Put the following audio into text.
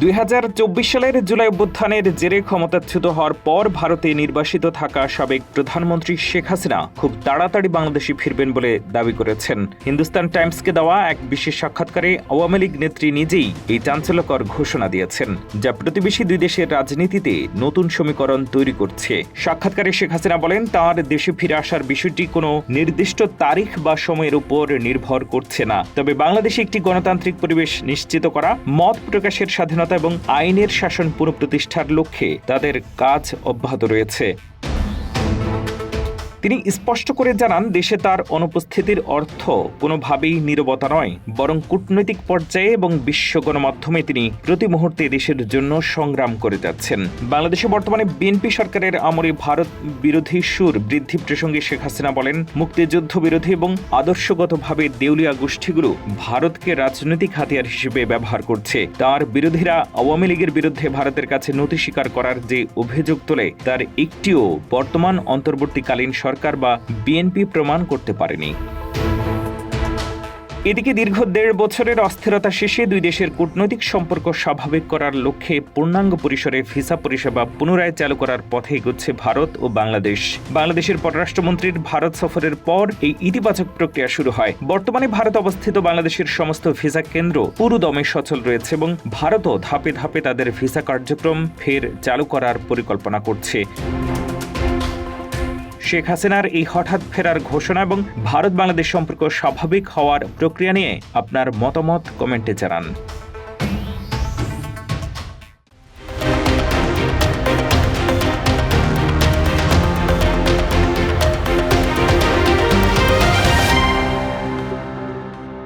2024 সালের জুলাই অভ্যুত্থানের জেরে ক্ষমতাচ্যুত হওয়ার পর ভারতে নির্বাসিত থাকা সাবেক প্রধানমন্ত্রী শেখ হাসিনা খুব তাড়াতাড়ি বাংলাদেশে ফিরবেন বলে দাবি করেছেন। হিন্দুস্তান টাইমসকে দেওয়া এক বিশেষ সাক্ষাৎকারে আওয়ামী লীগ নেত্রী নিজেই এই চাঞ্চল্যকর ঘোষণা দিয়েছেন, যা প্রতিবেশী দুই দেশের রাজনীতিতে নতুন সমীকরণ তৈরি করছে। সাক্ষাৎকারে শেখ হাসিনা বলেন, তাঁর দেশে ফিরে আসার বিষয়টি কোনো নির্দিষ্ট তারিখ বা সময়ের উপর নির্ভর করছে না, তবে বাংলাদেশে একটি গণতান্ত্রিক পরিবেশ নিশ্চিত করা, মত প্রকাশের স্বাধীনতা এবং আইনের শাসন পুনঃপ্রতিষ্ঠার লক্ষ্যে তাদের কাজ অব্যাহত রয়েছে। তিনি স্পষ্ট করে জানান, দেশে তার অনুপস্থিতির অর্থ কোনোভাবেই নীরবতা নয়, বরং কূটনৈতিক পর্যায়ে এবং বিশ্ব গণমাধ্যমে তিনি প্রতি মুহূর্তে দেশের জন্য সংগ্রাম করে যাচ্ছেন। বাংলাদেশে বর্তমানে বিএনপি সরকারের আমলে ভারত বিরোধী সুর বৃদ্ধি প্রসঙ্গে শেখ হাসিনা বলেন, মুক্তিযুদ্ধ বিরোধী এবং আদর্শগতভাবে দেউলিয়া গোষ্ঠীগুলো ভারতকে রাজনৈতিক হাতিয়ার হিসেবে ব্যবহার করছে। তার বিরোধীরা আওয়ামী লীগের বিরুদ্ধে ভারতের কাছে নথি স্বীকার করার যে অভিযোগ তোলে, তার একটিও বর্তমান অন্তর্বর্তীকালীন সরকার বা বিএনপি প্রমাণ করতে পারেনি। এদিকে দীর্ঘ ১.৫ বছরের অস্থিরতা শেষে দুই দেশের কূটনৈতিক সম্পর্ক স্বাভাবিক করার লক্ষ্যে পূর্ণাঙ্গ পরিসরে ভিসা পরিষেবা পুনরায় চালু করার পথে এগোচ্ছে ভারত ও বাংলাদেশ। বাংলাদেশের পররাষ্ট্রমন্ত্রীর ভারত সফরের পর এই ইতিবাচক প্রক্রিয়া শুরু হয়। বর্তমানে ভারত অবস্থিত বাংলাদেশের সমস্ত ভিসা কেন্দ্র পুরোদমে সচল রয়েছে এবং ভারতও ধাপে ধাপে তাদের ভিসা কার্যক্রম ফের চালু করার পরিকল্পনা করছে। শেখ হাসিনার এই হঠাৎ ফেরার ঘোষণা এবং ভারত বাংলাদেশ সম্পর্ক স্বাভাবিক হওয়ার প্রক্রিয়া নিয়ে আপনার মতামত কমেন্টে জানান।